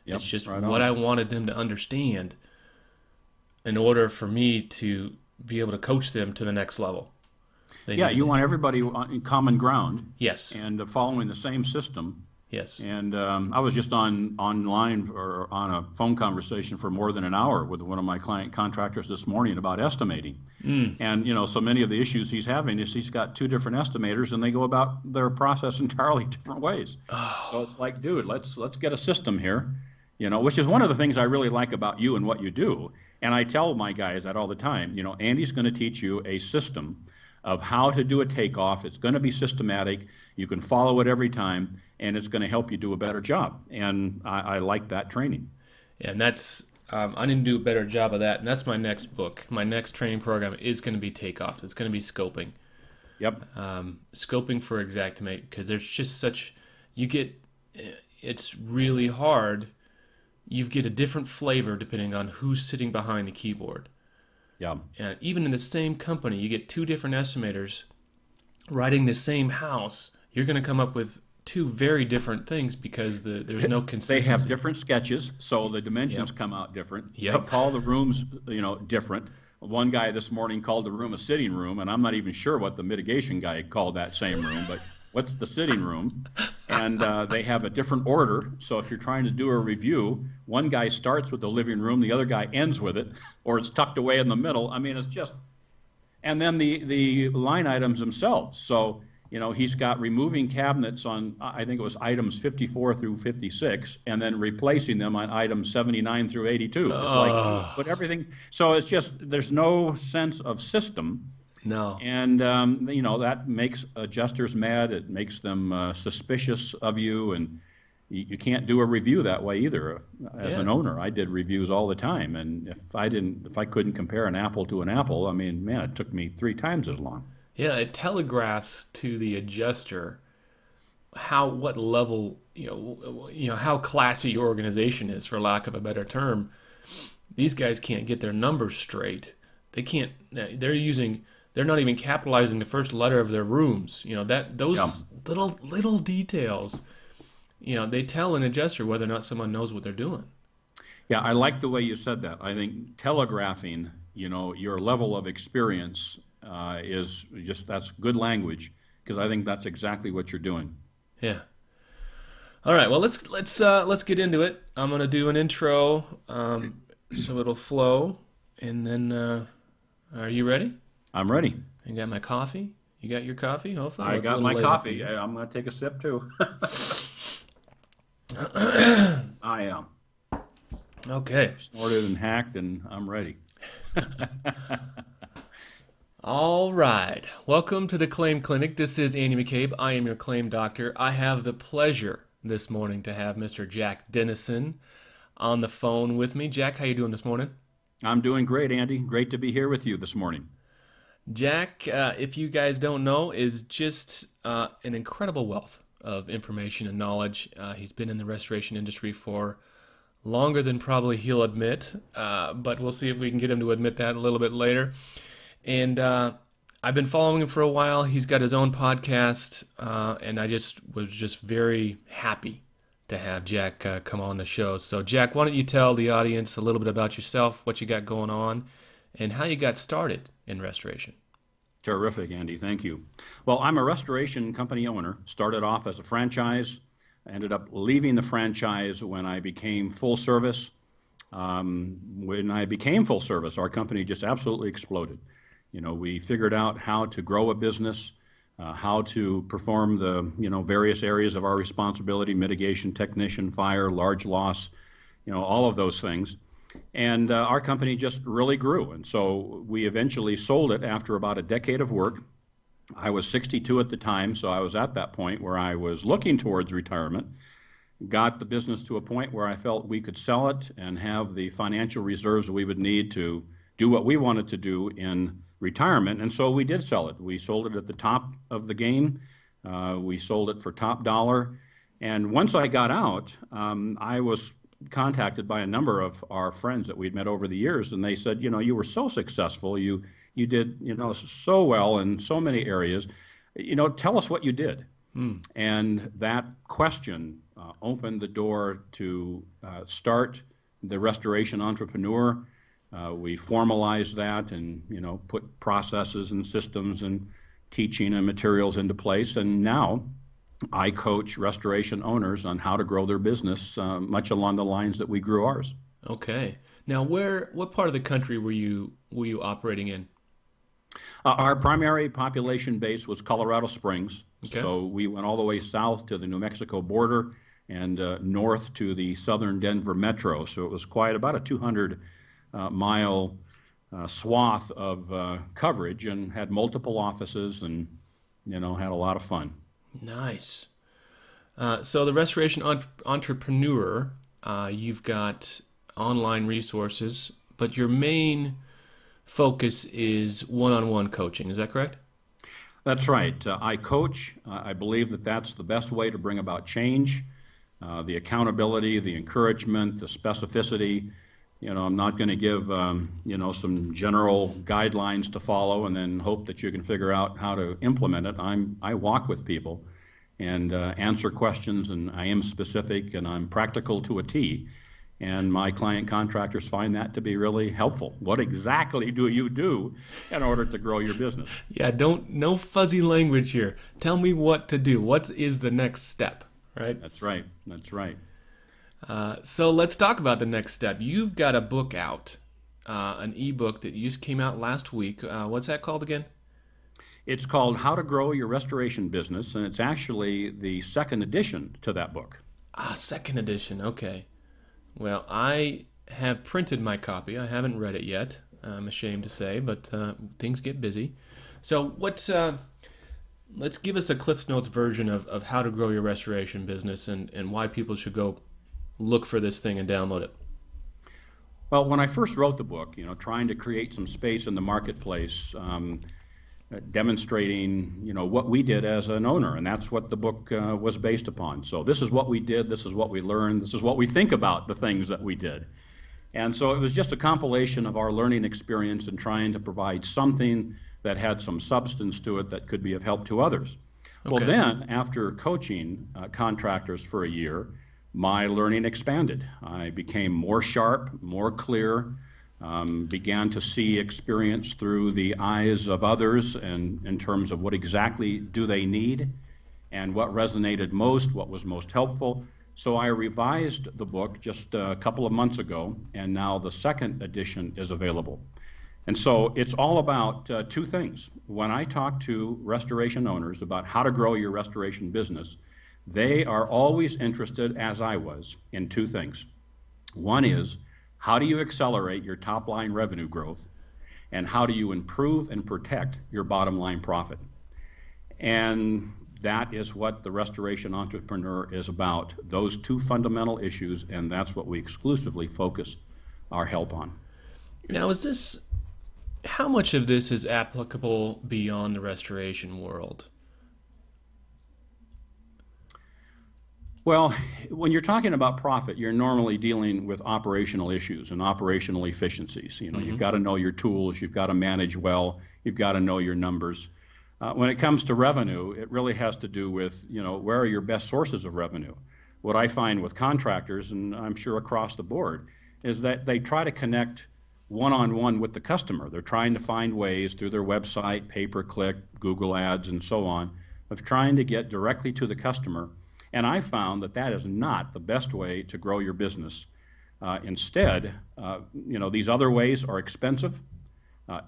Yep, It's just right what on. I wanted them to understand in order for me to be able to coach them to the next level. They Yeah, needed you to. want everybody in common ground Yes. and following the same system. Yes. And I was just online or on a phone conversation for more than an hour with one of my client contractors this morning about estimating. Mm. And so many of the issues he's having is he's got two different estimators, and they go about their process entirely different ways. So Oh. it's like, dude, let's get a system here, which is one of the things I really like about you and what you do. And I tell my guys that all the time. Andy's going to teach you a system of how to do a takeoff. It's going to be systematic. You can follow it every time, and it's going to help you do a better job. And I like that training. Yeah, and that's I need to do a better job of that. And that's my next book. My next training program is going to be takeoffs. It's going to be scoping. Yep. Scoping for Xactimate, because there's just such you get it's really hard. You get a different flavor depending on who's sitting behind the keyboard. Yeah. And even in the same company, you get two different estimators writing the same house. You're going to come up with two very different things because there's no They have consistency. different sketches, so the dimensions Yep. come out different. They Yep. call the rooms, different. One guy this morning called the room a sitting room, and I'm not even sure what the mitigation guy called that same room, but what's the sitting room? And they have a different order. So if you're trying to do a review, one guy starts with the living room, the other guy ends with it, or it's tucked away in the middle. I mean, it's just, and then the line items themselves. So, he's got removing cabinets on, I think it was items 54 through 56, and then replacing them on items 79 through 82. It's like, Oh, put everything, so it's just, there's no sense of system. no. And, that makes adjusters mad. It makes them suspicious of you. And you can't do a review that way either. As Yeah. an owner, I did reviews all the time. And if I couldn't compare an apple to an apple, I mean, man, it took me three times as long. Yeah, it telegraphs to the adjuster what level, how classy your organization is, for lack of a better term. These guys can't get their numbers straight. They can't. They're not even capitalizing the first letter of their rooms. That Yeah. those little details. They tell an adjuster whether or not someone knows what they're doing. Yeah, I like the way you said that. I think telegraphing, your level of experience is just, that's good language, because I think that's exactly what you're doing. Yeah. All right. Well, let's get into it. I'm gonna do an intro, so it'll flow, and then are you ready? I'm ready. I got my coffee. You got your coffee? Hopefully, I well, it's a got little my later for coffee. you. I'm going to take a sip too. I am. Okay. Snorted and hacked, and I'm ready. All right. Welcome to the Claim Clinic. This is Andy McCabe. I am your claim doctor. I have the pleasure this morning to have Mr. Jack Dennison on the phone with me. Jack, how you doing this morning? I'm doing great, Andy. Great to be here with you this morning. Jack, if you guys don't know, is just an incredible wealth of information and knowledge. He's been in the restoration industry for longer than probably he'll admit, but we'll see if we can get him to admit that a little bit later. And I've been following him for a while. He's got his own podcast, and I was just very happy to have Jack come on the show. So, Jack, why don't you tell the audience a little bit about yourself, what you got going on, and how you got started in restoration? Terrific, Andy. Thank you. Well, I'm a restoration company owner. Started off as a franchise. Ended up leaving the franchise when I became full service. When I became full service, our company just absolutely exploded. We figured out how to grow a business, how to perform the, various areas of our responsibility, mitigation, technician, fire, large loss, all of those things. And our company just really grew. And so we eventually sold it after about a decade of work. I was 62 at the time, so I was at that point where I was looking towards retirement. Got the business to a point where I felt we could sell it and have the financial reserves that we would need to do what we wanted to do in retirement. And so we did sell it. We sold it at the top of the game. We sold it for top dollar. And once I got out, I was contacted by a number of our friends that we'd met over the years, and they said, you were so successful. You did, so well in so many areas. Tell us what you did. And that question opened the door to start the Restoration Entrepreneur. We formalized that and, put processes and systems and teaching and materials into place. And now I coach restoration owners on how to grow their business, much along the lines that we grew ours. Okay. Now, what part of the country were you operating in? Our primary population base was Colorado Springs. Okay. So we went all the way south to the New Mexico border and north to the southern Denver metro. So it was quite about a 200-mile swath of coverage, and had multiple offices, and had a lot of fun. Nice. So the Restoration Entrepreneur, you've got online resources, but your main focus is one-on-one coaching. Is that correct? That's right. I coach. I believe that that's the best way to bring about change, the accountability, the encouragement, the specificity. I'm not going to give, some general guidelines to follow and then hope that you can figure out how to implement it. I walk with people and answer questions, and I am specific, and I'm practical to a T. And my client contractors find that to be really helpful. What exactly do you do in order to grow your business? Yeah, no fuzzy language here. Tell me what to do. What is the next step, right? That's right. That's right. So let's talk about the next step. You've got a book out, an ebook that just came out last week. What's that called again? It's called How to Grow Your Restoration Business, and it's actually the second edition to that book. Second edition. Okay. Well, I have printed my copy. I haven't read it yet, I'm ashamed to say, but things get busy. So let's give us a Cliff's Notes version of how to grow your restoration business, and why people should go look for this thing and download it. Well, when I first wrote the book, trying to create some space in the marketplace, demonstrating, what we did as an owner, and that's what the book was based upon. So this is what we did, this is what we learned, this is what we think about the things that we did. And so it was just a compilation of our learning experience and trying to provide something that had some substance to it that could be of help to others. Okay. Well, then, after coaching contractors for a year, my learning expanded. I became more sharp, more clear, began to see experience through the eyes of others, and in terms of what exactly do they need and what resonated most, what was most helpful. So I revised the book just a couple of months ago, and now the second edition is available. And so it's all about two things. When I talk to restoration owners about how to grow your restoration business, they are always interested, as I was, in two things. One is, how do you accelerate your top-line revenue growth? And how do you improve and protect your bottom-line profit? And that is what the Restoration Entrepreneur is about, those two fundamental issues, and that's what we exclusively focus our help on. Now, how much of this is applicable beyond the restoration world? Well, when you're talking about profit, you're normally dealing with operational issues and operational efficiencies. You've got to know your tools, you've got to manage well, you've got to know your numbers. When it comes to revenue, it really has to do with, where are your best sources of revenue? What I find with contractors, and I'm sure across the board, is that they try to connect one-on-one with the customer. They're trying to find ways through their website, pay-per-click, Google Ads, and so on, of trying to get directly to the customer. And I found that that is not the best way to grow your business. Instead, these other ways are expensive.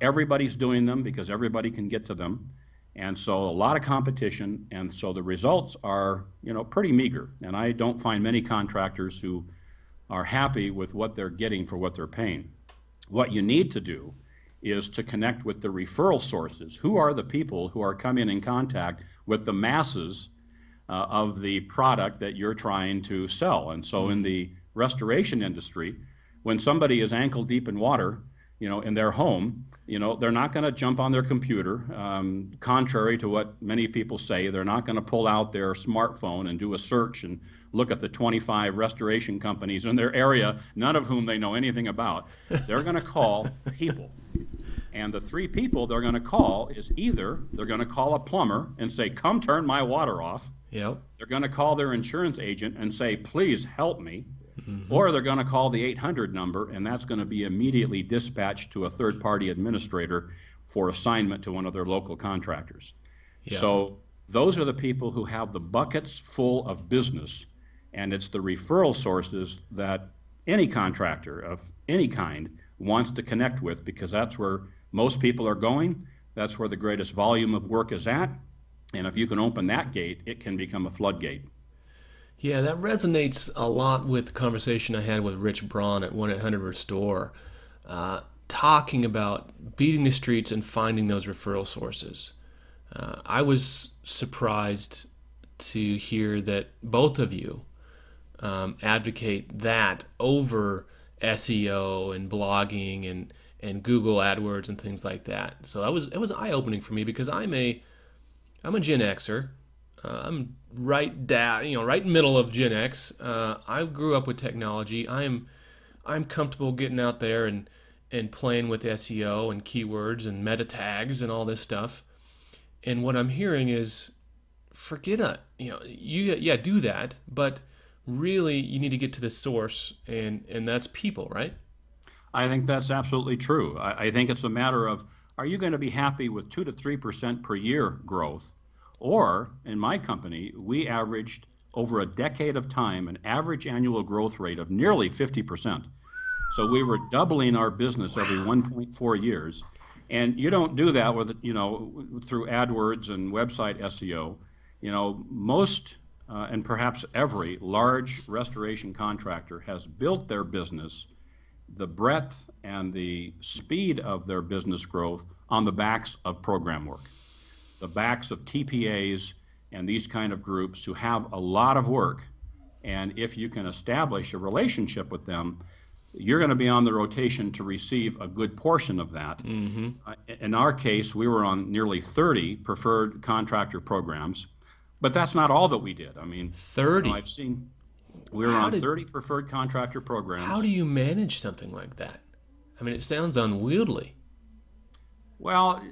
Everybody's doing them because everybody can get to them. And so a lot of competition, and so the results are, pretty meager. And I don't find many contractors who are happy with what they're getting for what they're paying. What you need to do is to connect with the referral sources. Who are the people who are coming in contact with the masses of the product that you're trying to sell? And so in the restoration industry, when somebody is ankle deep in water, in their home, they're not going to jump on their computer. Contrary to what many people say, they're not going to pull out their smartphone and do a search and look at the 25 restoration companies in their area, none of whom they know anything about. They're going to call people. And the three people they're going to call is either they're going to call a plumber and say, come turn my water off. Yep. They're going to call their insurance agent and say, please help me. Or they're going to call the 800 number, and that's going to be immediately dispatched to a third-party administrator for assignment to one of their local contractors. Yep. So those are the people who have the buckets full of business, and it's the referral sources that any contractor of any kind wants to connect with, because that's where most people are going. That's where the greatest volume of work is at. And if you can open that gate, it can become a floodgate. Yeah, that resonates a lot with the conversation I had with Rich Braun at 1-800-RESTORE, talking about beating the streets and finding those referral sources. I was surprised to hear that both of you advocate that over SEO and blogging and Google AdWords and things like that. So it was eye-opening for me, because I'm a Gen Xer. I'm right in the middle of Gen X. I grew up with technology. I'm comfortable getting out there and playing with SEO and keywords and meta tags and all this stuff. And what I'm hearing is, forget it. Do that, but really you need to get to the source, and that's people, right? I think that's absolutely true. I think it's a matter of, are you going to be happy with 2 to 3% per year growth? Or, in my company, we averaged over a decade of time an average annual growth rate of nearly 50%. So we were doubling our business every 1.4 years. And you don't do that with, through AdWords and website SEO. Most and perhaps every large restoration contractor has built their business, the breadth and the speed of their business growth, on the backs of program work, the backs of TPAs and these kind of groups who have a lot of work. And if you can establish a relationship with them, you're going to be on the rotation to receive a good portion of that. Mm-hmm. In our case, we were on nearly 30 preferred contractor programs, but that's not all that we did. 30? We were on 30 preferred contractor programs. How do you manage something like that? It sounds unwieldy. Well,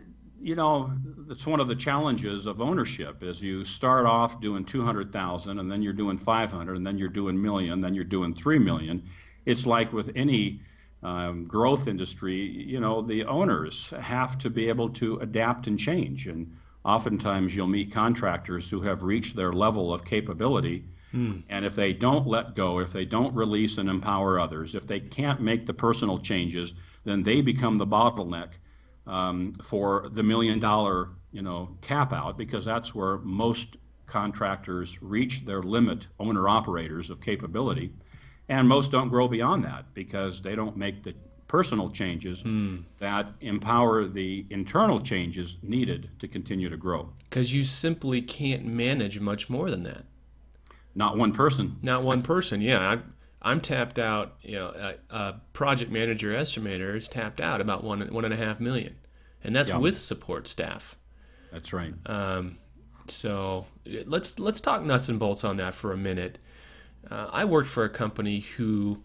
that's one of the challenges of ownership, is you start off doing 200,000, and then you're doing 500, and then you're doing million, then you're doing 3 million. It's like with any growth industry, the owners have to be able to adapt and change. And oftentimes you'll meet contractors who have reached their level of capability. And if they don't let go, if they don't release and empower others, if they can't make the personal changes, then they become the bottleneck for the $1 million, cap out, because that's where most contractors reach their limit, owner-operators, of capability. And most don't grow beyond that because they don't make the personal changes that empower the internal changes needed to continue to grow. Because you simply can't manage much more than that. Not one person. Not one person, yeah. I'm tapped out. A project manager estimator is tapped out about $1.5 million, and that's with support staff. That's right. So let's talk nuts and bolts on that for a minute. I worked for a company who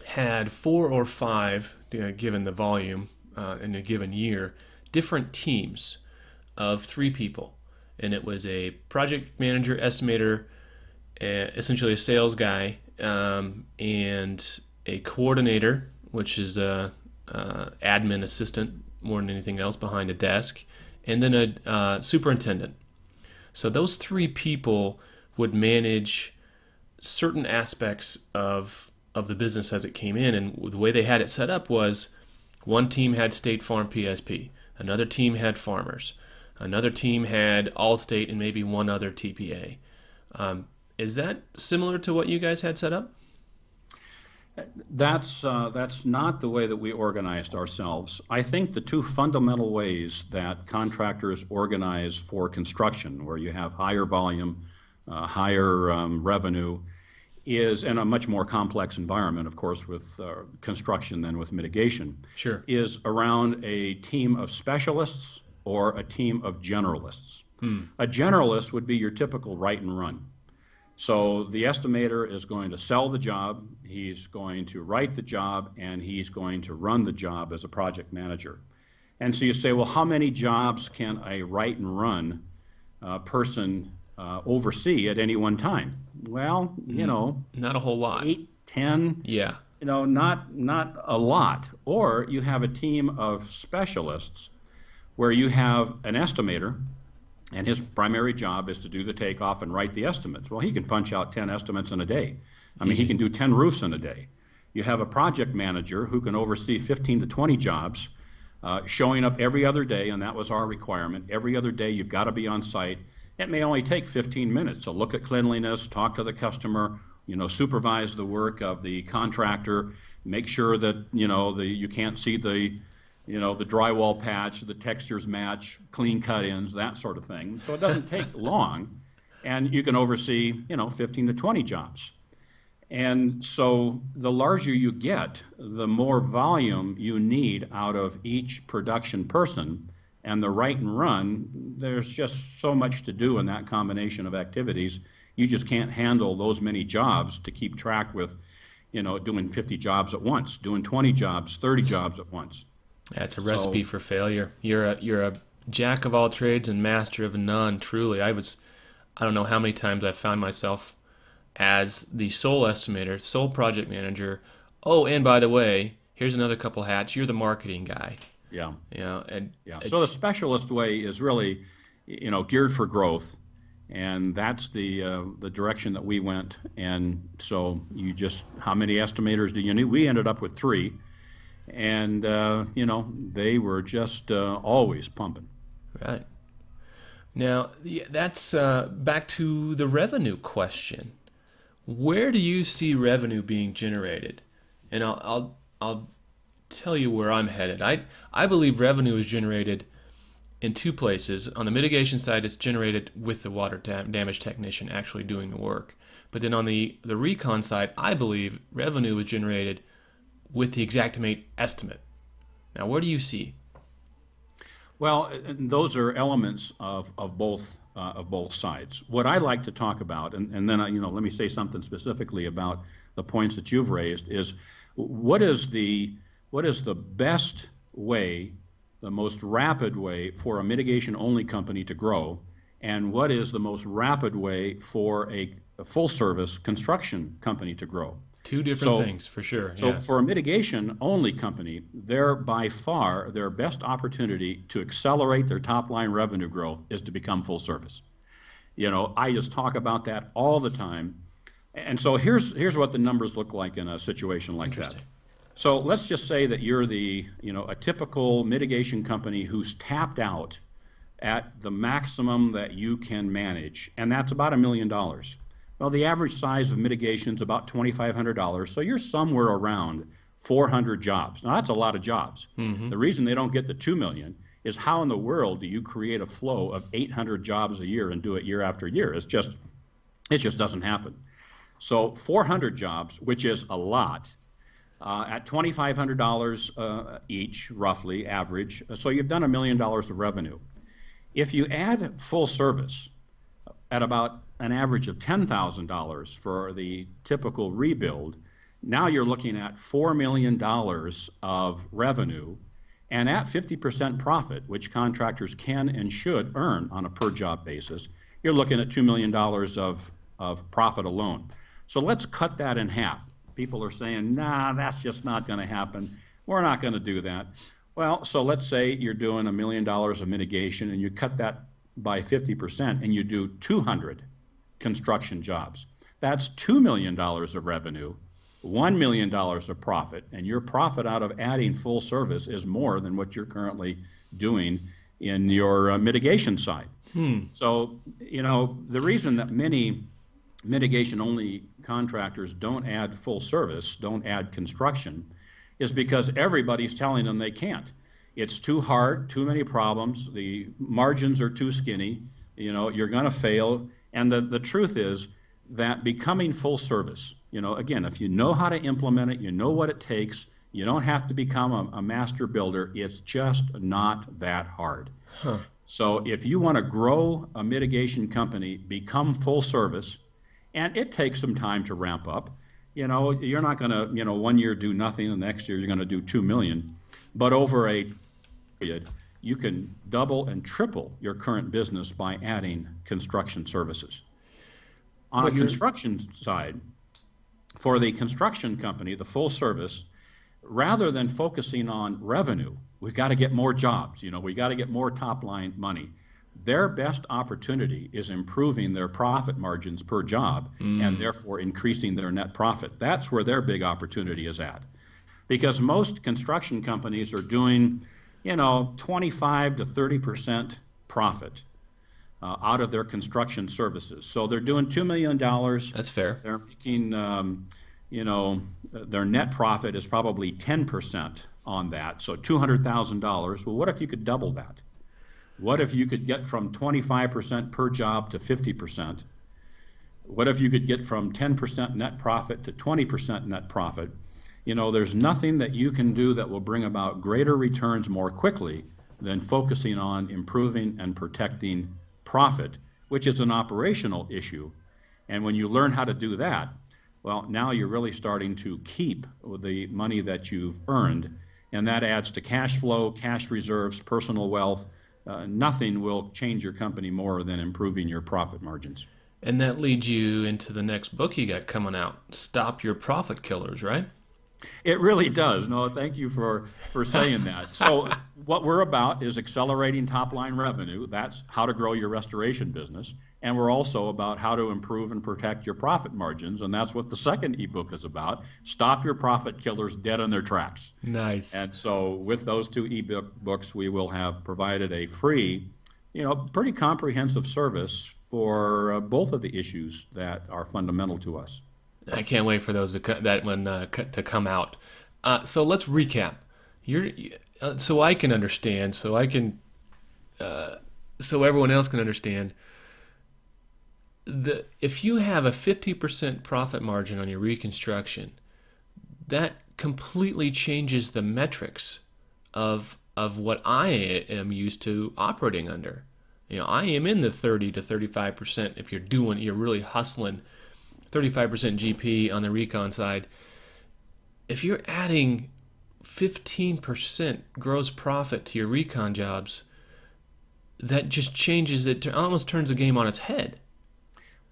had 4 or 5, given the volume in a given year, different teams of 3 people, and it was a project manager estimator, essentially a sales guy, and a coordinator, which is a admin assistant more than anything else behind a desk, and then a superintendent. So those 3 people would manage certain aspects of the business as it came in, and the way they had it set up was one team had State Farm PSP, another team had Farmers, another team had Allstate, and maybe one other TPA. Is that similar to what you guys had set up? That's not the way that we organized ourselves. I think the 2 fundamental ways that contractors organize for construction, where you have higher volume, higher revenue, is in a much more complex environment, of course, with construction than with mitigation, sure, is around a team of specialists or a team of generalists. A generalist would be your typical write and run. So the estimator is going to sell the job, he's going to write the job, and he's going to run the job as a project manager. And so you say, well, how many jobs can a write and run person oversee at any one time? Well, Not a whole lot. 8, 10, Yeah. not a lot. Or you have a team of specialists where you have an estimator, and his primary job is to do the takeoff and write the estimates. Well, he can punch out 10 estimates in a day. I mean, he can do 10 roofs in a day. You have a project manager who can oversee 15 to 20 jobs, showing up every other day, and that was our requirement. Every other day you've got to be on site. It may only take 15 minutes to look at cleanliness, talk to the customer, supervise the work of the contractor, make sure that, you can't see the drywall patch, the textures match, clean cut-ins, that sort of thing. So it doesn't take long, and you can oversee, 15 to 20 jobs. And so the larger you get, the more volume you need out of each production person. And the write and run, there's just so much to do in that combination of activities. You just can't handle those many jobs to keep track with, doing 50 jobs at once, doing 20 jobs, 30 jobs at once. That's a recipe for failure. You're a jack of all trades and master of none, truly. I don't know how many times I've found myself as the sole estimator, sole project manager. Oh, and by the way, here's another couple hats. You're the marketing guy. Yeah. Yeah. So the specialist way is really, geared for growth, and that's the direction that we went. And so how many estimators do you need? We ended up with 3, and they were just always pumping. Right. Now that's back to the revenue question. Where do you see revenue being generated? And I'll tell you where I'm headed. I believe revenue is generated in 2 places. On the mitigation side, it's generated with the water damage technician actually doing the work. But then on the recon side, I believe revenue is generated with the Xactimate estimate. Now, where do you see? Well, those are elements of both sides. What I like to talk about, and then let me say something specifically about the points that you've raised, is what is the best way, the most rapid way for a mitigation-only company to grow, and what is the most rapid way for a full-service construction company to grow? 2 different things, for sure. So for a mitigation-only company, by far, their best opportunity to accelerate their top-line revenue growth is to become full-service. I just talk about that all the time. And so here's what the numbers look like in a situation like that. So let's just say that you're a typical mitigation company who's tapped out at the maximum that you can manage, and that's about $1 million. Well, the average size of mitigation is about $2,500, so you're somewhere around 400 jobs. Now, that's a lot of jobs. Mm-hmm. The reason they don't get the $2 million is how in the world do you create a flow of 800 jobs a year and do it year after year? It just doesn't happen. So 400 jobs, which is a lot, at $2,500 each, roughly, average, so you've done $1 million of revenue. If you add full service at about an average of $10,000 for the typical rebuild, now you're looking at $4 million of revenue, and at 50% profit, which contractors can and should earn on a per job basis, you're looking at $2 million of profit alone. So let's cut that in half. People are saying, nah, that's just not going to happen. We're not going to do that. Well, so let's say you're doing $1 million of mitigation and you cut that by 50% and you do 200 construction jobs. That's $2 million of revenue, $1 million of profit, and your profit out of adding full service is more than what you're currently doing in your mitigation side. So, the reason that many mitigation-only contractors don't add full service, don't add construction, is because everybody's telling them they can't. It's too hard, too many problems, the margins are too skinny, you're going to fail. And the truth is that becoming full service, again, if you know how to implement it, you know what it takes, you don't have to become a master builder, it's just not that hard. So if you want to grow a mitigation company, become full service, and it takes some time to ramp up. You're not going to, 1 year do nothing, and the next year you're going to do $2 million. But over a period, you can double and triple your current business by adding construction services. On a construction side, for the construction company, the full service, rather than focusing on revenue, we've got to get more jobs, we got to get more top line money. Their best opportunity is improving their profit margins per job and therefore increasing their net profit. That's where their big opportunity is at. Because most construction companies are doing, 25 to 30% profit out of their construction services. So they're doing $2 million. That's fair. They're making, their net profit is probably 10% on that, so $200,000. Well, what if you could double that? What if you could get from 25% per job to 50%? What if you could get from 10% net profit to 20% net profit? There's nothing that you can do that will bring about greater returns more quickly than focusing on improving and protecting profit, which is an operational issue. And when you learn how to do that, well, now you're really starting to keep the money that you've earned, and that adds to cash flow, cash reserves, personal wealth. Nothing will change your company more than improving your profit margins. And that leads you into the next book you got coming out, Stop Your Profit Killers, right? It really does. No, thank you for saying that. So what we're about is accelerating top-line revenue. That's how to grow your restoration business. And we're also about how to improve and protect your profit margins. And that's what the second ebook is about, Stop Your Profit Killers Dead in Their Tracks. Nice. And so with those two books, we will have provided a free, pretty comprehensive service for both of the issues that are fundamental to us. I can't wait for those to come out. So let's recap. So I can understand. So everyone else can understand. If you have a 50% profit margin on your reconstruction, that completely changes the metrics of what I am used to operating under. I am in the 30 to 35% if you're really hustling. 35% GP on the recon side. If you're adding 15% gross profit to your recon jobs, that just changes it, almost turns the game on its head.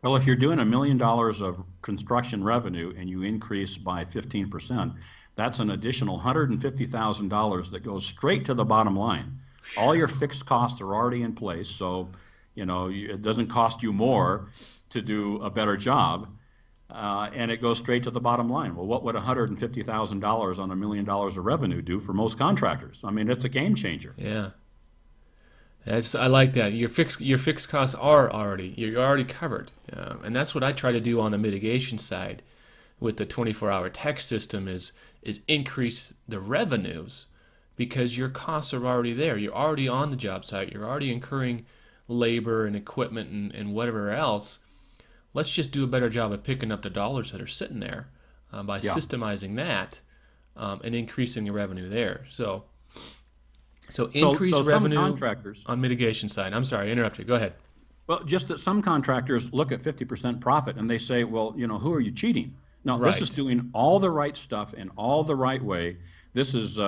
Well, if you're doing $1 million of construction revenue and you increase by 15%, that's an additional $150,000 that goes straight to the bottom line. All your fixed costs are already in place, so it doesn't cost you more to do a better job. And it goes straight to the bottom line. Well, what would $150,000 on $1 million of revenue do for most contractors? I mean, it's a game changer. Yeah, I like that. Your fixed costs you're already covered, and that's what I try to do on the mitigation side with the 24-hour tech system is increase the revenues because your costs are already there. You're already on the job site. You're already incurring labor and equipment and whatever else. Let's just do a better job of picking up the dollars that are sitting there by systemizing that and increasing the revenue there. So increase revenue contractors, on mitigation side. I'm sorry, I interrupted. Go ahead. Well, just that some contractors look at 50% profit and they say, well, who are you cheating? No, Right. This is doing all the right stuff in all the right way. This is,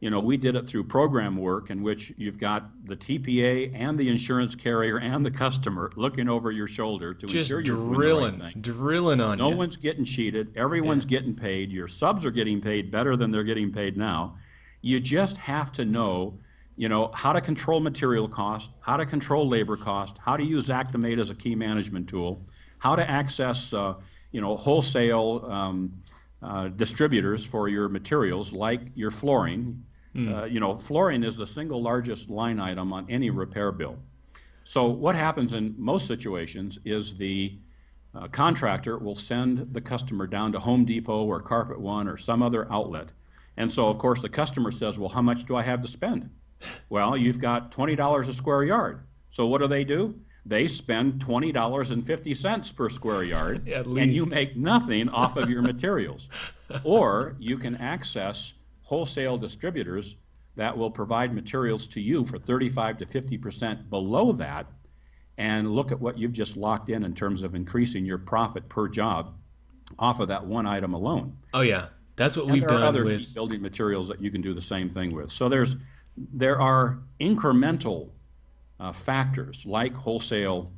we did it through program work in which you've got the TPA and the insurance carrier and the customer looking over your shoulder to Just ensure you're doing the right thing. drilling on No you. one's getting cheated. Everyone's getting paid. Your subs are getting paid better than they're getting paid now. You just have to know, how to control material cost, how to control labor cost, how to use Actimate as a key management tool, how to access, wholesale distributors for your materials like your flooring. Flooring is the single largest line item on any repair bill. So what happens in most situations is the contractor will send the customer down to Home Depot or Carpet One or some other outlet. And so, of course, the customer says, well, how much do I have to spend? Well, you've got $20 a square yard. So what do? They spend $20.50 per square yard, At and least. you make nothing off of your materials. Or you can access wholesale distributors that will provide materials to you for 35 to 50% below that, and look at what you've just locked in terms of increasing your profit per job off of that one item alone. Oh yeah, that's what And we've there are done other with. building materials that you can do the same thing with. So there's there are incremental factors like wholesale,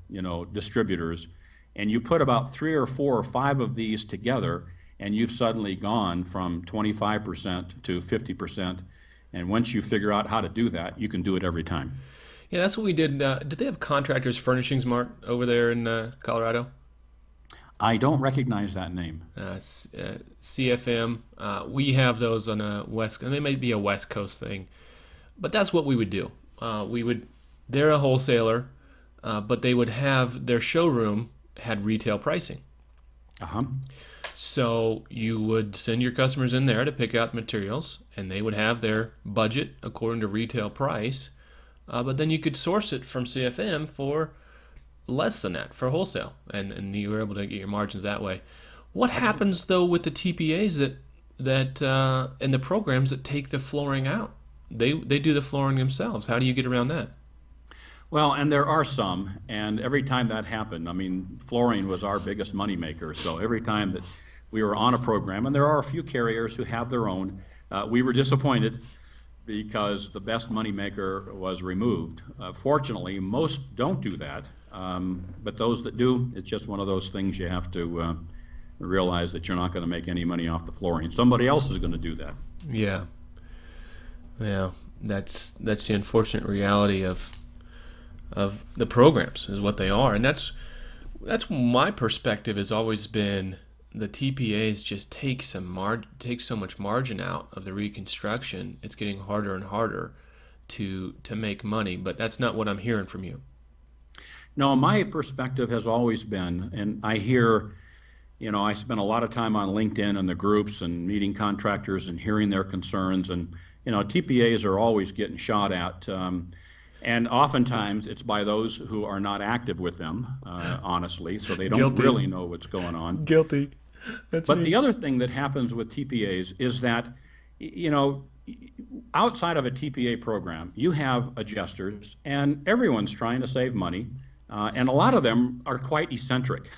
distributors, and you put about 3 or 4 or 5 of these together, and you've suddenly gone from 25% to 50%. And once you figure out how to do that, you can do it every time. Yeah, that's what we did. Did they have Contractors Furnishings Mart over there in Colorado? I don't recognize that name. CFM. We have those on a West, and they may be a West Coast thing, but that's what we would do. They're a wholesaler, but they would have their showroom had retail pricing. Uh-huh. So you would send your customers in there to pick out materials, and they would have their budget according to retail price, but then you could source it from CFM for less than that for wholesale, and you were able to get your margins that way. What happens though with the TPAs that and the programs that take the flooring out? They do the flooring themselves. How do you get around that? Well, and there are some, and every time that happened, I mean, flooring was our biggest moneymaker. So every time that we were on a program, and there are a few carriers who have their own, we were disappointed because the best moneymaker was removed. Fortunately, most don't do that, but those that do, it's just one of those things you have to realize that you're not going to make any money off the flooring. Somebody else is going to do that. Yeah. Yeah, that's the unfortunate reality of the programs is what they are, and that's my perspective has always been the TPAs just take so much margin out of the reconstruction. It's getting harder and harder to make money, but that's not what I'm hearing from you. No, my perspective has always been, and I hear, I spend a lot of time on LinkedIn and the groups and meeting contractors and hearing their concerns, and TPAs are always getting shot at. And oftentimes it's by those who are not active with them, honestly, so they don't really know what's going on. Guilty. But the other thing that happens with TPAs is that, outside of a TPA program, you have adjusters, and everyone's trying to save money, and a lot of them are quite eccentric.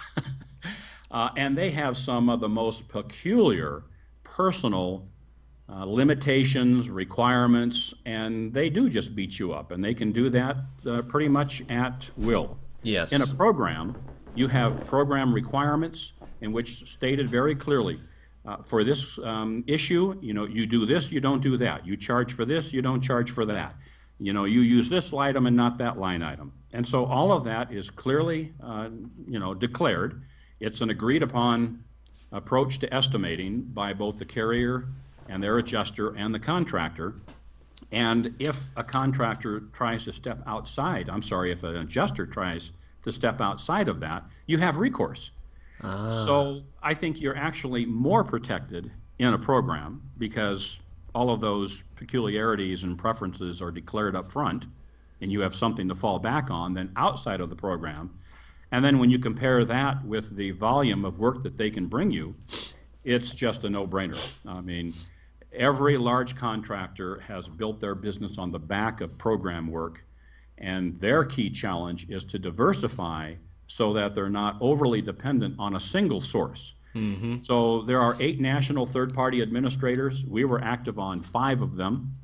And they have some of the most peculiar personal limitations, requirements, and they do just beat you up, and they can do that pretty much at will. Yes. In a program, you have program requirements in which stated very clearly, for this issue, you do this, you don't do that. You charge for this, you don't charge for that. You use this item and not that line item. And so all of that is clearly, declared. It's an agreed upon approach to estimating by both the carrier and their adjuster and the contractor. And if a contractor tries to step outside, if an adjuster tries to step outside of that, you have recourse. So I think you're actually more protected in a program because all of those peculiarities and preferences are declared up front, and you have something to fall back on than outside of the program. And then when you compare that with the volume of work that they can bring you, it's just a no-brainer. I mean, every large contractor has built their business on the back of program work, and their key challenge is to diversify so that they're not overly dependent on a single source. Mm-hmm. So there are 8 national third-party administrators. We were active on 5 of them.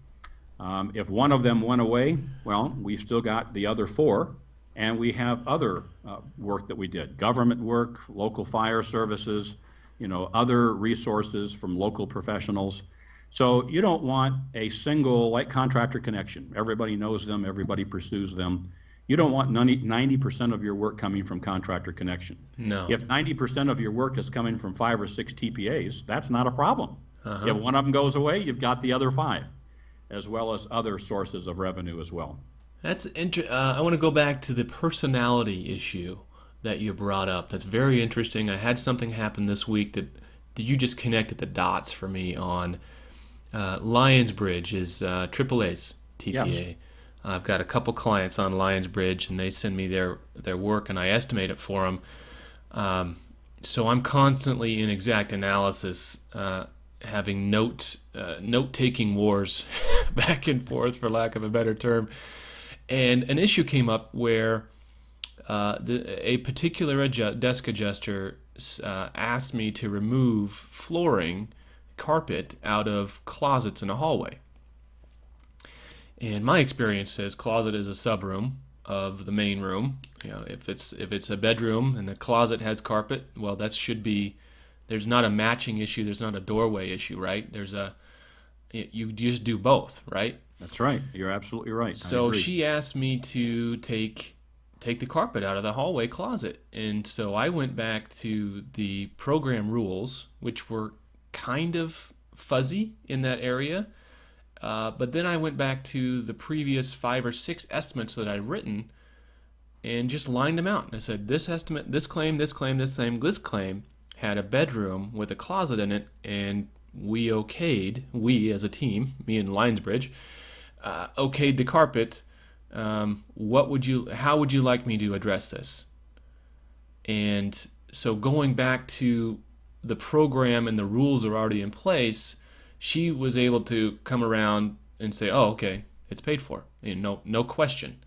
If one of them went away, well, we've still got the other 4, and we have other work that we did, government work, local fire services, other resources from local professionals. So you don't want a single, like Contractor Connection. Everybody knows them, everybody pursues them. You don't want 90% of your work coming from Contractor Connection. No. If 90% of your work is coming from 5 or 6 TPAs, that's not a problem. Uh-huh. If one of them goes away, you've got the other 5, as well as other sources of revenue as well. That's I want to go back to the personality issue that you brought up. That's very interesting. I had something happen this week that you just connected the dots for me on. Lions Bridge is AAA's TPA. Yes. I've got a couple clients on Lions Bridge, and they send me their work, and I estimate it for them. So I'm constantly in exact analysis, having note-taking wars back and forth, for lack of a better term. And an issue came up where a particular desk adjuster asked me to remove flooring, carpet, out of closets in a hallway. And my experience says closet is a subroom of the main room. You know, if it's a bedroom and the closet has carpet, well, that should be. There's not a matching issue. There's not a doorway issue, right? You just do both, right? That's right. You're absolutely right. So she asked me to take the carpet out of the hallway closet, and so I went back to the program rules, which were kind of fuzzy in that area. But then I went back to the previous 5 or 6 estimates that I'd written and just lined them out. And I said, this estimate, this claim, this claim, this claim, this claim had a bedroom with a closet in it, and we as a team, me and Linesbridge, okayed the carpet. How would you like me to address this? And so going back to the program and the rules are already in place, she was able to come around and say, oh, okay, it's paid for. No question.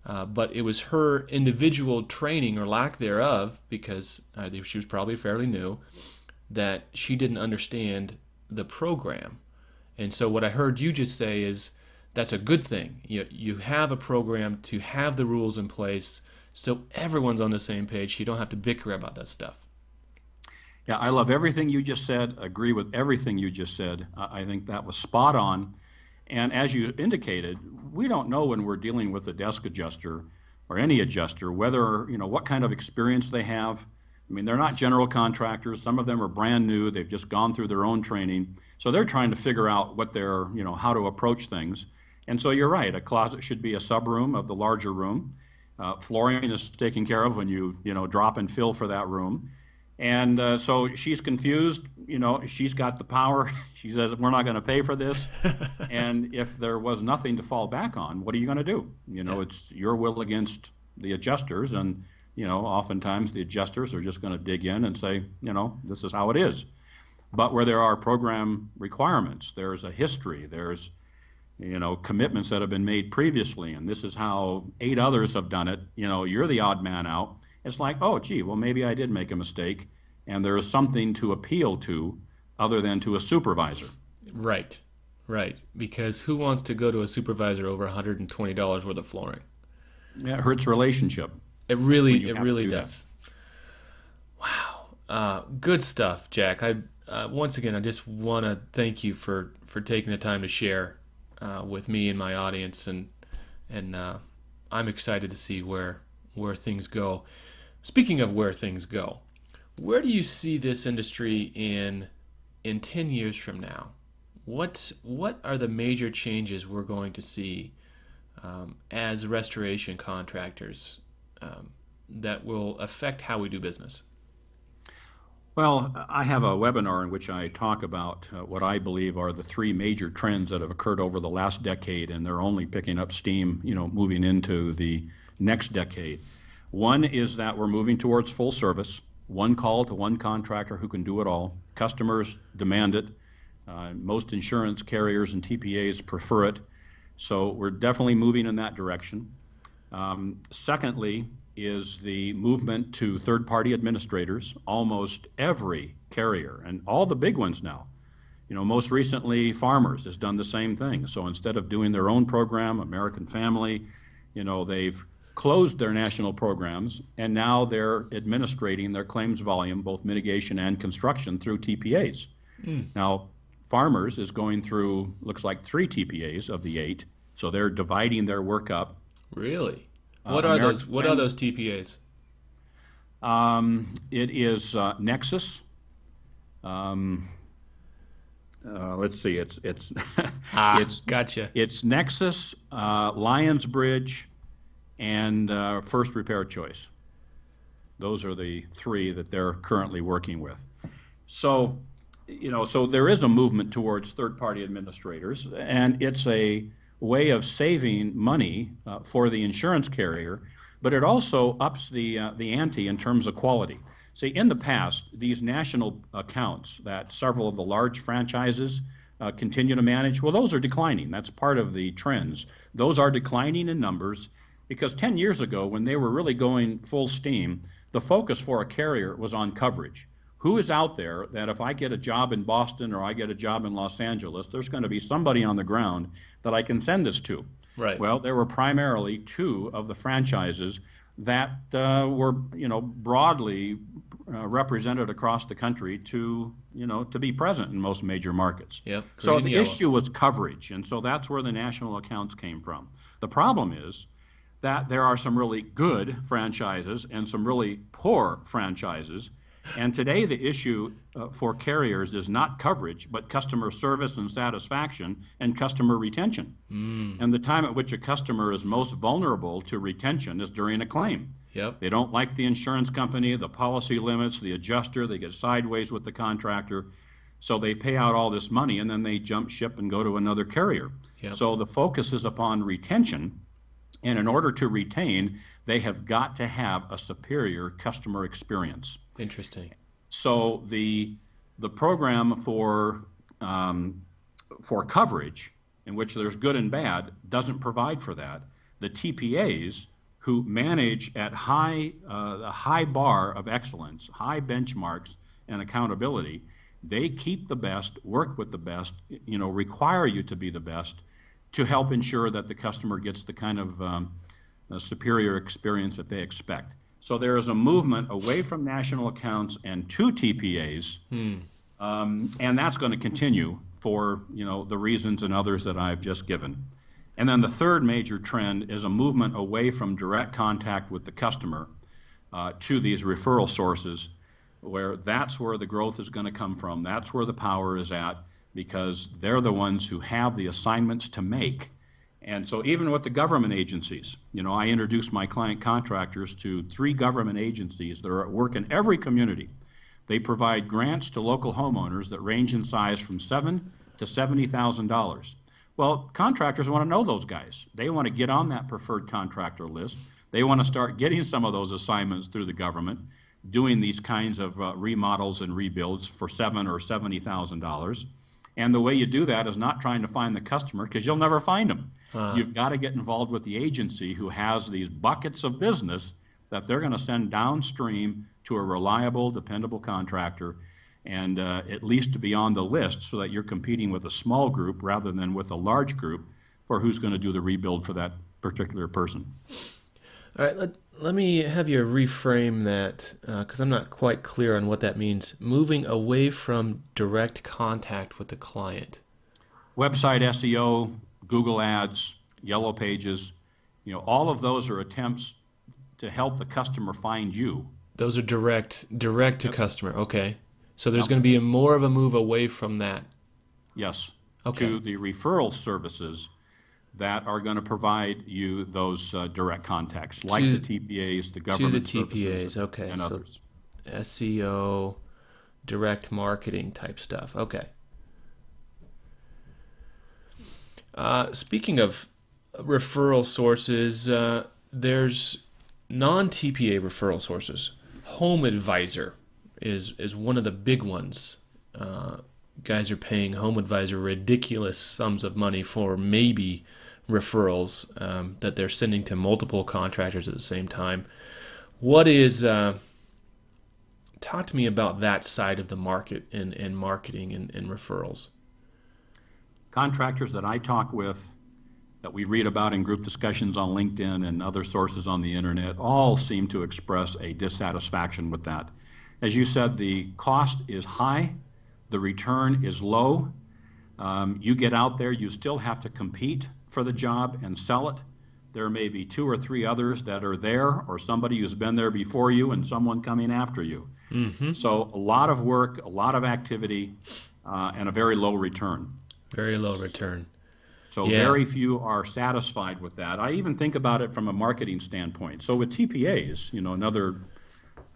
But it was her individual training or lack thereof, because she was probably fairly new, that she didn't understand the program. And so what I heard you just say is that's a good thing. You have a program to have the rules in place so everyone's on the same page. You don't have to bicker about that stuff. Yeah, I love everything you just said, agree with everything you just said. I think that was spot on. And as you indicated, we don't know when we're dealing with a desk adjuster or any adjuster, whether, what kind of experience they have. I mean, they're not general contractors. Some of them are brand new. They've just gone through their own training. So they're trying to figure out what they're, how to approach things. And so you're right, a closet should be a subroom of the larger room. Flooring is taken care of when you, drop and fill for that room. And so she's confused, she's got the power. She says, we're not going to pay for this. And if there was nothing to fall back on, what are you going to do? It's your will against the adjusters. And, oftentimes the adjusters are just going to dig in and say, this is how it is. But where there are program requirements, there's a history, there's, commitments that have been made previously, and this is how 8 others have done it. You're the odd man out. It's like, oh, gee, well, maybe I did make a mistake, and there is something to appeal to other than to a supervisor. Right. Because who wants to go to a supervisor over $120 worth of flooring? Yeah, it hurts relationship. It really does. Wow. Good stuff, Jack. Once again, I just want to thank you for taking the time to share with me and my audience, and I'm excited to see where things go. Speaking of where things go, where do you see this industry in 10 years from now? What are the major changes we're going to see as restoration contractors that will affect how we do business? Well, I have a webinar in which I talk about what I believe are the 3 major trends that have occurred over the last decade, and they're only picking up steam, moving into the next decade. One is that we're moving towards full service, one call to one contractor who can do it all. Customers demand it. Most insurance carriers and TPAs prefer it. So we're definitely moving in that direction. Secondly is the movement to third-party administrators. Almost every carrier, and all the big ones now, most recently Farmers has done the same thing. So instead of doing their own program, American Family, they've closed their national programs, and now they're administrating their claims volume, both mitigation and construction, through TPAs. Now, Farmers is going through, looks like 3 TPAs of the 8, so they're dividing their work up. Really? What are those TPAs? It is Nexus. Let's see. It's gotcha. It's Nexus, Lionsbridge, and First Repair Choice. Those are the 3 that they're currently working with. So, so there is a movement towards third-party administrators, and it's a way of saving money for the insurance carrier, but it also ups the ante in terms of quality. See, in the past, these national accounts that several of the large franchises continue to manage, well, those are declining. That's part of the trends. Those are declining in numbers because 10 years ago, when they were really going full steam, the focus for a carrier was on coverage. who is out there that if I get a job in Boston or I get a job in Los Angeles, there's going to be somebody on the ground that I can send this to. Right. Well, there were primarily two of the franchises that were, broadly represented across the country to be present in most major markets. Yep. So the issue was coverage, and so that's where the national accounts came from. The problem is that there are some really good franchises and some really poor franchises. And today the issue for carriers is not coverage, but customer service and satisfaction and customer retention. And the time at which a customer is most vulnerable to retention is during a claim. Yep. They don't like the insurance company, the policy limits, the adjuster, they get sideways with the contractor. So they pay out all this money and then they jump ship and go to another carrier. Yep. So the focus is upon retention. And in order to retain, they have got to have a superior customer experience. Interesting. So the program for coverage, in which there's good and bad, doesn't provide for that. The TPAs, who manage at the high bar of excellence, high benchmarks and accountability, they keep the best, work with the best, require you to be the best to help ensure that the customer gets the kind of superior experience that they expect. So there is a movement away from national accounts and to TPAs, and that's going to continue for the reasons and others that I've just given. And then the third major trend is a movement away from direct contact with the customer to these referral sources, where that's where the growth is going to come from. That's where the power is at, because they're the ones who have the assignments to make. And so even with the government agencies, I introduced my client contractors to 3 government agencies that are at work in every community. They provide grants to local homeowners that range in size from $7,000 to $70,000. Well, contractors want to know those guys. They want to get on that preferred contractor list. They want to start getting some of those assignments through the government, doing these kinds of remodels and rebuilds for $7,000 or $70,000. And the way you do that is not trying to find the customer, because you'll never find them. You've got to get involved with the agency who has these buckets of business that they're going to send downstream to a reliable, dependable contractor, and at least to be on the list, so that you're competing with a small group rather than with a large group for who's going to do the rebuild for that particular person. All right, let me have you reframe that, because I'm not quite clear on what that means. Moving away from direct contact with the client. Website SEO, Google Ads, Yellow Pages, all of those are attempts to help the customer find you. Those are direct to customer. Okay. So there's going to be more of a move away from that. Yes. Okay. To the referral services that are going to provide you those direct contacts, like the TPAs, the government to the TPAs, services, okay, and others. SEO, direct marketing type stuff. Okay. Speaking of referral sources, there's non-TPA referral sources. Homeadvisor is one of the big ones. Guys are paying Homeadvisor ridiculous sums of money for maybe referrals that they're sending to multiple contractors at the same time. What is talk to me about that side of the market in marketing and referrals. Contractors that I talk with, that we read about in group discussions on LinkedIn and other sources on the internet, all seem to express a dissatisfaction with that. As you said, the cost is high, the return is low. You get out there, you still have to compete for the job and sell it. There may be 2 or 3 others that are there, or somebody who's been there before you and someone coming after you. Mm-hmm. So a lot of work, a lot of activity, and a very low return. Very low return. So very few are satisfied with that. I even think about it from a marketing standpoint. So with TPAs, another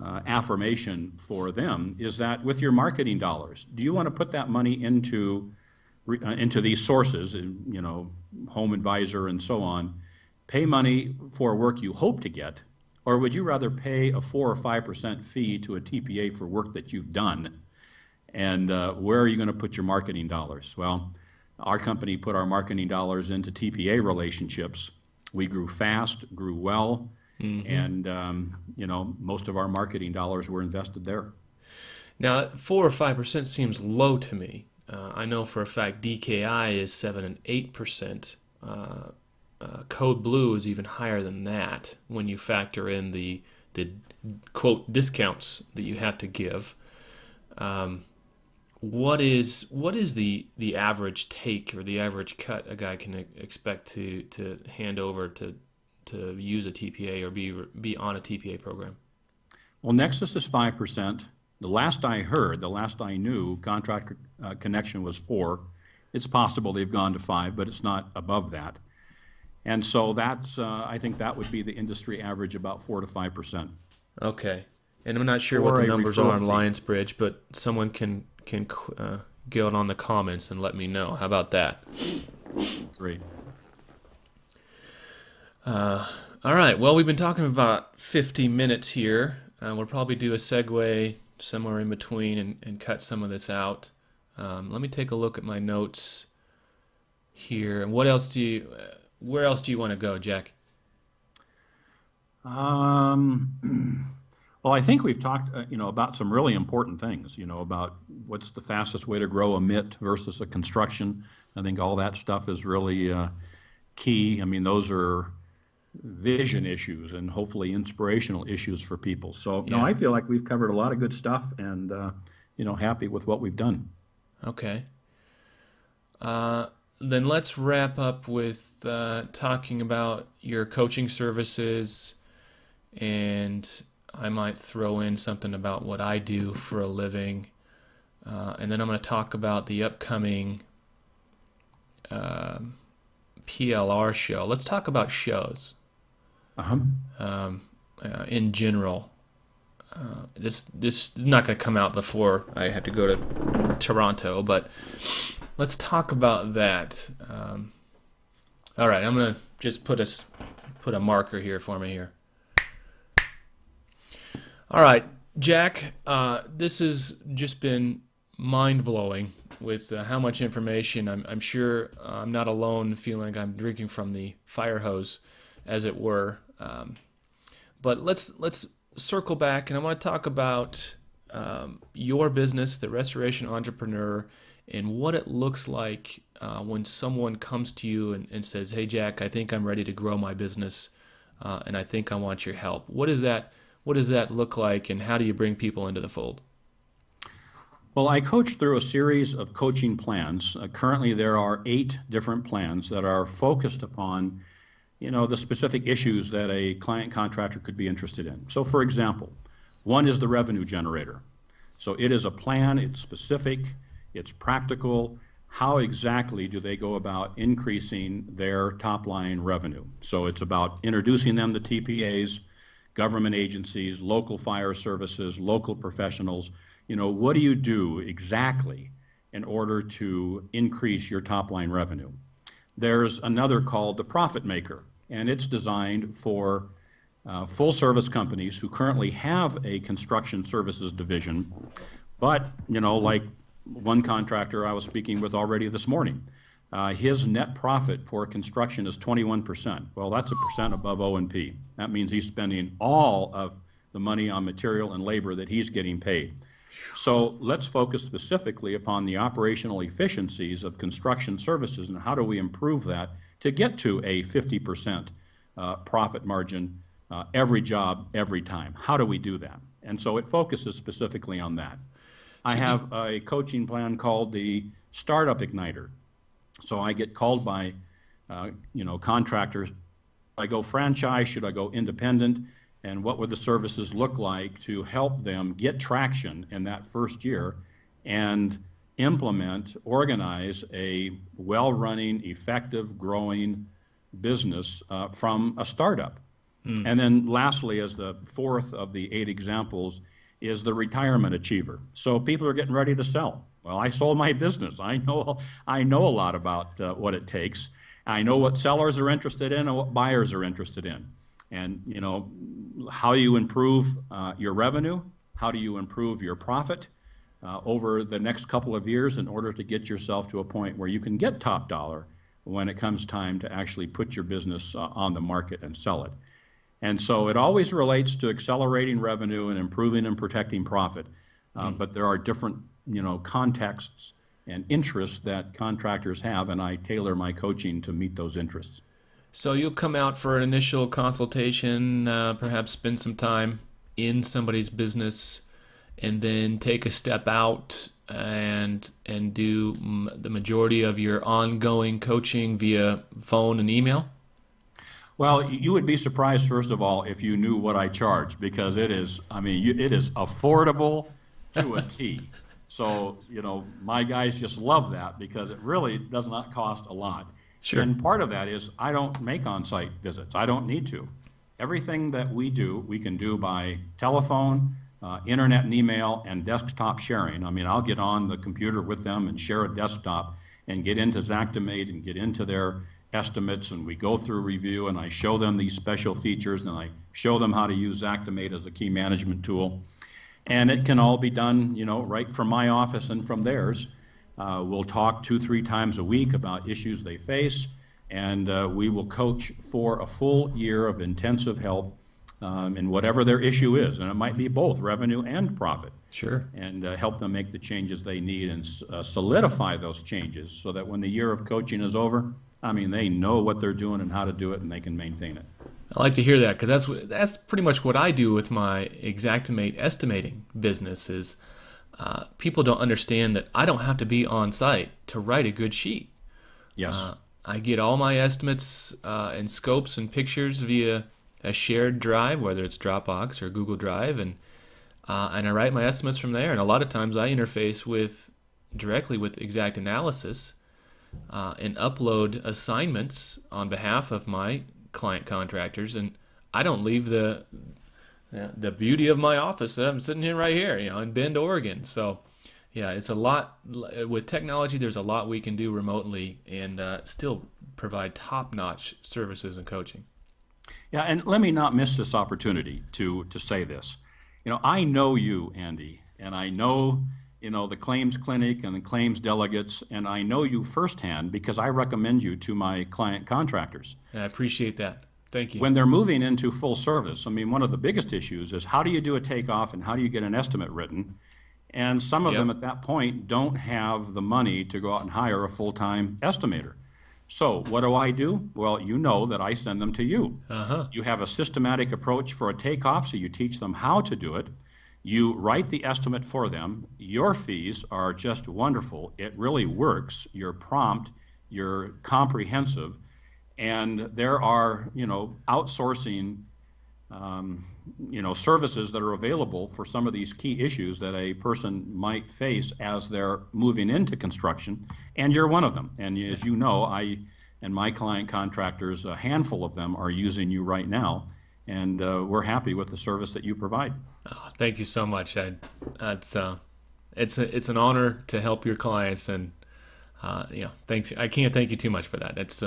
affirmation for them is that with your marketing dollars, do you want to put that money into these sources, Homeadvisor and so on, pay money for work you hope to get, or would you rather pay a 4 or 5% fee to a TPA for work that you've done? And where are you going to put your marketing dollars? Well, our company put our marketing dollars into TPA relationships. We grew fast, grew well, mm-hmm. and most of our marketing dollars were invested there. Now, 4 or 5% seems low to me. I know for a fact DKI is 7 and 8%. Code Blue is even higher than that when you factor in the quote discounts that you have to give. What is the average take or the average cut a guy can expect to hand over to use a TPA or be on a TPA program? Well, Nexus is 5%. The last I heard, the last I knew, Contract Connection was 4. It's possible they've gone to 5, but it's not above that. And so that's, I think that would be the industry average, about 4 to 5%. Okay. And I'm not sure what the numbers are on Lionsbridge, but someone can get on the comments and let me know. How about that? Great. All right. Well, we've been talking about 50 minutes here. We'll probably do a segue somewhere in between and cut some of this out. Let me take a look at my notes here. And where else do you want to go, Jack? Well, I think we've talked, about some really important things, about what's the fastest way to grow a MIT versus a construction. I think all that stuff is really key. I mean, those are vision issues and hopefully inspirational issues for people. So, no, I feel like we've covered a lot of good stuff and, happy with what we've done. Okay. Then let's wrap up with talking about your coaching services, and I might throw in something about what I do for a living, and then I'm going to talk about the upcoming PLR show. Let's talk about shows in general. This is not going to come out before I have to go to Toronto, but let's talk about that. All right, I'm going to just put a marker here for me here. All right, Jack, this has just been mind-blowing with how much information. I'm sure I'm not alone feeling like I'm drinking from the fire hose, as it were. But let's circle back, and I want to talk about your business, the Restoration Entrepreneur, and what it looks like when someone comes to you and says, "Hey, Jack, I think I'm ready to grow my business, and I think I want your help." What does that look like, and how do you bring people into the fold? Well, I coach through a series of coaching plans. Currently, there are 8 different plans that are focused upon, the specific issues that a client contractor could be interested in. So, for example, one is the revenue generator. So it is a plan, it's specific, it's practical. How exactly do they go about increasing their top-line revenue? So it's about introducing them to TPAs, government agencies, local fire services, local professionals. What do you do exactly in order to increase your top-line revenue? There's another called the Profit Maker, and it's designed for full-service companies who currently have a construction services division, but, like one contractor I was speaking with already this morning, his net profit for construction is 21%. Well, that's a percent above O&P. That means he's spending all of the money on material and labor that he's getting paid. So let's focus specifically upon the operational efficiencies of construction services and how do we improve that to get to a 50% profit margin every job, every time. How do we do that? And so it focuses specifically on that. I have a coaching plan called the Startup Igniter. So I get called by, contractors. I go franchise, should I go independent? And what would the services look like to help them get traction in that first year and implement, organize a well-running, effective, growing business from a startup? And then lastly, as the fourth of the 8 examples, is the retirement achiever. So people are getting ready to sell. Well, I sold my business. I know a lot about what it takes. I know what sellers are interested in and what buyers are interested in. And, how you improve your revenue, how do you improve your profit over the next couple of years in order to get yourself to a point where you can get top dollar when it comes time to actually put your business on the market and sell it. And so it always relates to accelerating revenue and improving and protecting profit. but there are different, contexts and interests that contractors have, and I tailor my coaching to meet those interests. So you'll come out for an initial consultation, perhaps spend some time in somebody's business, and then take a step out and do the majority of your ongoing coaching via phone and email? Well, you would be surprised, first of all, if you knew what I charge, because it is, it is affordable to a T. So, my guys just love that because it really does not cost a lot. Sure. And part of that is I don't make on-site visits. I don't need to. Everything that we do, we can do by telephone, internet and email, and desktop sharing. I'll get on the computer with them and share a desktop and get into Xactimate and get into their estimates, and we go through review, and I show them these special features, and I show them how to use Xactimate as a key management tool. And it can all be done, right from my office and from theirs. We'll talk 2-3 times a week about issues they face, and we will coach for a full year of intensive help in whatever their issue is. And it might be both revenue and profit. Sure. And help them make the changes they need and solidify those changes so that when the year of coaching is over, they know what they're doing and how to do it, and they can maintain it. I like to hear that because that's pretty much what I do with my Xactimate estimating business is people don't understand that I don't have to be on site to write a good sheet. Yes. I get all my estimates and scopes and pictures via a shared drive, whether it's Dropbox or Google Drive, and I write my estimates from there. And a lot of times I interface directly with XactAnalysis and upload assignments on behalf of my client contractors, and I don't leave the beauty of my office that I'm sitting right here, in Bend, Oregon. So yeah, it's a lot with technology. There's a lot we can do remotely and still provide top-notch services and coaching. Yeah, and let me not miss this opportunity to say this. I know you, Andy, and I know the claims clinic and the claims delegates, and I know you firsthand because I recommend you to my client contractors. I appreciate that. Thank you. When they're moving into full service, one of the biggest issues is how do you do a takeoff and how do you get an estimate written? And some of them at that point don't have the money to go out and hire a full-time estimator. So what do? Well, you know that I send them to you. You have a systematic approach for a takeoff, so you teach them how to do it. You write the estimate for them. Your fees are just wonderful. It really works. You're prompt, you're comprehensive, and there are, outsourcing, services that are available for some of these key issues that a person might face as they're moving into construction, and you're one of them. And as you know, I and my client contractors, a handful of them are using you right now, and we're happy with the service that you provide. Oh, thank you so much. It's an honor to help your clients, and thanks. I can't thank you too much for that. It's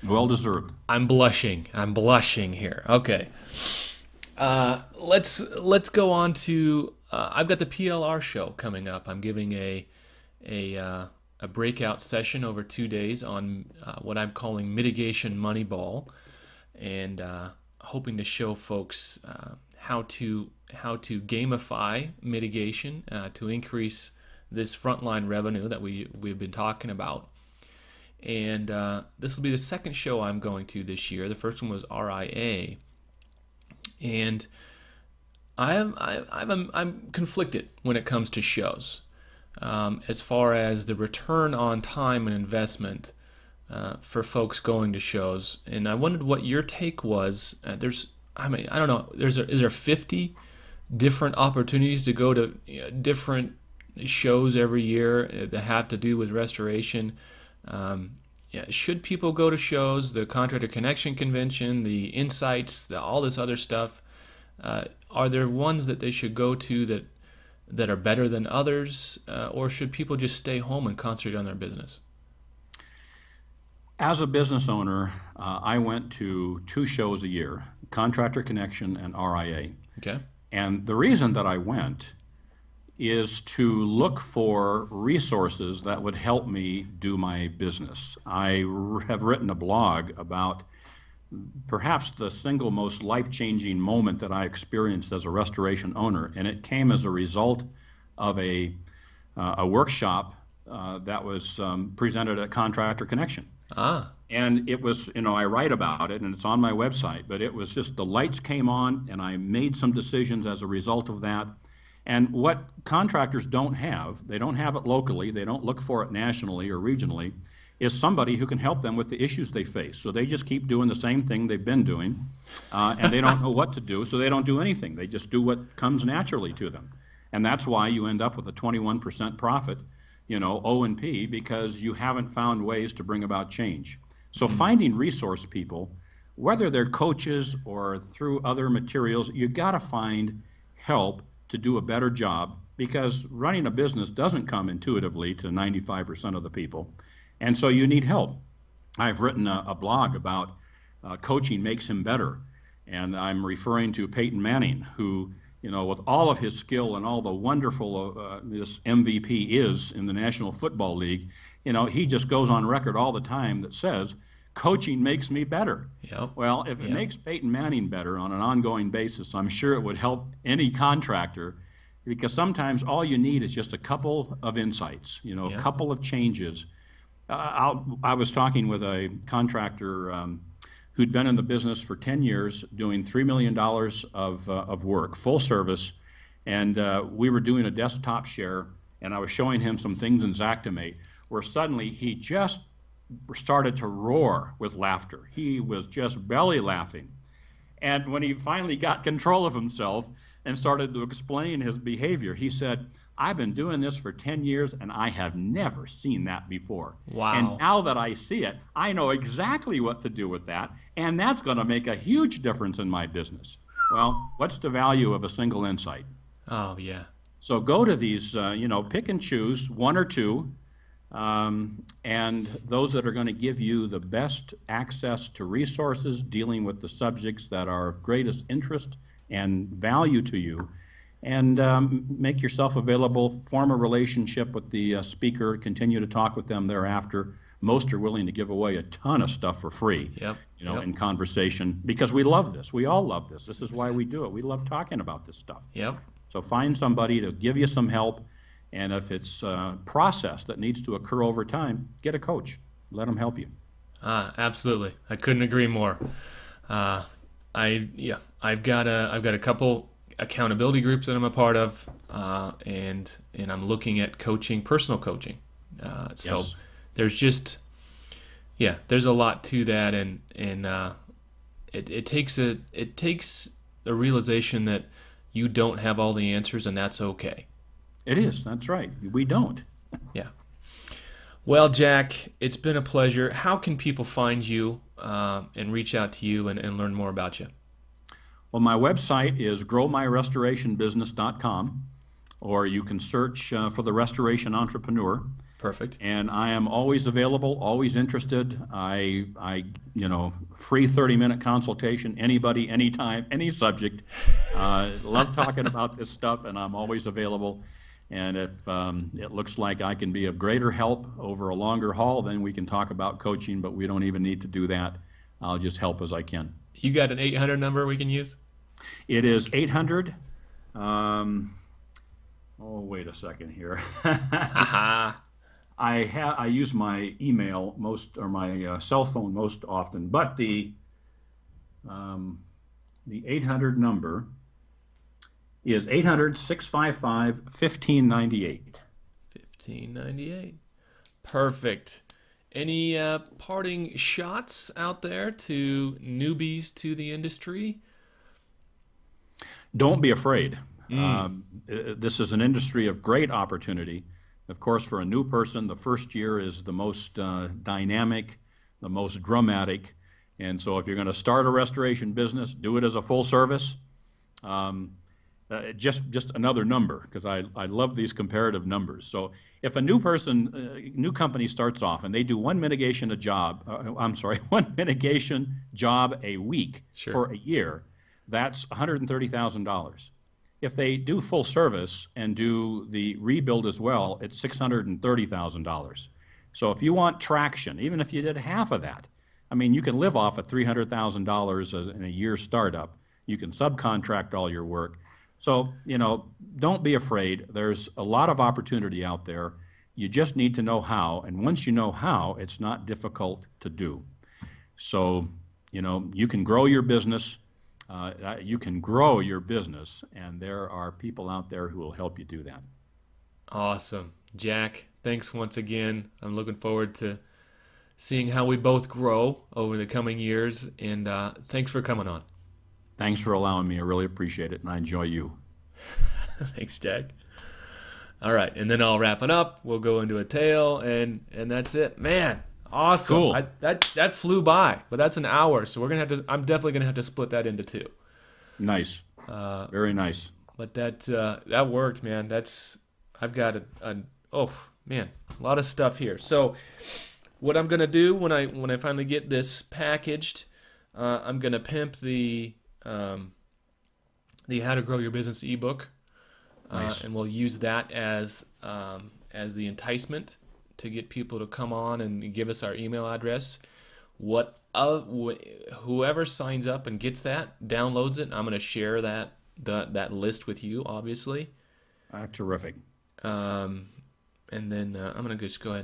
well deserved. I'm blushing here. Okay, let's go on to. I've got the PLR show coming up. I'm giving a breakout session over 2 days on what I'm calling mitigation Moneyball, and hoping to show folks how to gamify mitigation to increase this frontline revenue that we've been talking about. And this will be the second show I'm going to this year. The first one was RIA, and I'm conflicted when it comes to shows as far as the return on time and investment for folks going to shows. And I wondered what your take was. I don't know. Is there 50 different opportunities to go to different shows every year that have to do with restoration? Should people go to shows? The Contractor Connection Convention, the Insights, all this other stuff. Are there ones that they should go to that are better than others, or should people just stay home and concentrate on their business? As a business owner, I went to 2 shows a year, Contractor Connection and RIA. Okay. And the reason that I went is to look for resources that would help me do my business. I have written a blog about perhaps the single most life-changing moment that I experienced as a restoration owner, and it came as a result of a workshop that was presented at Contractor Connection. Ah, And it was, I write about it and it's on my website, but it was just the lights came on and I made some decisions as a result of that. And what contractors don't have, they don't have it locally, they don't look for it nationally or regionally, is somebody who can help them with the issues they face. So they just keep doing the same thing they've been doing, and they don't know what to do, so they don't do anything. They just do what comes naturally to them. And that's why you end up with a 21% profit, O&P, because you haven't found ways to bring about change. So finding resource people, whether they're coaches or through other materials, you got to find help to do a better job, because running a business doesn't come intuitively to 95% of the people. And so you need help. I've written a blog about coaching makes him better. And I'm referring to Peyton Manning, who, with all of his skill and all the wonderful this MVP is in the National Football League, he just goes on record all the time that says, coaching makes me better. Yep. Well, if it makes Peyton Manning better on an ongoing basis, I'm sure it would help any contractor, because sometimes all you need is just a couple of insights, a couple of changes. I was talking with a contractor who'd been in the business for 10 years doing $3 million of work, full service, and we were doing a desktop share, and I was showing him some things in Xactimate where suddenly he just started to roar with laughter. He was just belly laughing. And when he finally got control of himself and started to explain his behavior, he said, I've been doing this for 10 years and I have never seen that before. Wow. And now that I see it, I know exactly what to do with that, and that's going to make a huge difference in my business. Well, what's the value of a single insight? Oh, yeah. So go to these, pick and choose one or two, and those that are going to give you the best access to resources dealing with the subjects that are of greatest interest and value to you. And make yourself available, form a relationship with the speaker, continue to talk with them thereafter. Most are willing to give away a ton of stuff for free, in conversation, because we love this. We all love this. This is why we do it. We love talking about this stuff. Yep. So find somebody to give you some help, and if it's a process that needs to occur over time, get a coach. Let them help you. Absolutely. I couldn't agree more. I've got a couple accountability groups that I'm a part of, and I'm looking at coaching, personal coaching. So Yes. there's just, there's a lot to that, and it takes a realization that you don't have all the answers, and that's okay. It is. That's right. We don't. Yeah. Well, Jack, it's been a pleasure. How can people find you and reach out to you and learn more about you? Well, my website is growmyrestorationbusiness.com, or you can search for the Restoration Entrepreneur. Perfect. And I am always available, always interested. I free 30-minute consultation, anybody, anytime, any subject. Love talking about this stuff, and I'm always available. And if it looks like I can be of greater help over a longer haul, then we can talk about coaching, but we don't even need to do that. I'll just help as I can. You got an 800 number we can use? It is 800. Wait a second here. I use my email my cell phone most often, but the 800 number is 800-655-1598. 1598. Perfect. Any parting shots out there to newbies to the industry? Don't be afraid. This is an industry of great opportunity. Of course, for a new person, the first year is the most dynamic, the most dramatic. And so if you're going to start a restoration business, do it as a full service. Just another number, because I love these comparative numbers. So if a new company starts off and they do one mitigation job a week for a year, that's $130,000. If they do full service and do the rebuild as well, it's $630,000. So if you want traction, even if you did half of that, I mean, you can live off of $300,000 in a year startup. You can subcontract all your work. So, don't be afraid. There's a lot of opportunity out there. You just need to know how. And once you know how, it's not difficult to do. So, you can grow your business. You can grow your business, and there are people out there who will help you do that. Awesome. Jack, thanks once again. I'm looking forward to seeing how we both grow over the coming years, and thanks for coming on. Thanks for allowing me. I really appreciate it, and I enjoy you. Thanks, Jack. All right, and then I'll wrap it up. We'll go into a tale, and that's it. Man, awesome. Cool. That flew by, but that's an hour, so I'm definitely gonna have to split that into two. Nice. Very nice. But that worked, man. I've got a lot of stuff here. So what I'm gonna do when I finally get this packaged, I'm gonna pimp the How to Grow Your Business ebook, Nice. and we'll use that as the enticement to get people to come on and give us our email address. Whoever signs up and gets that, downloads it, I'm gonna share that list with you, obviously. Terrific. And then I'm gonna just go ahead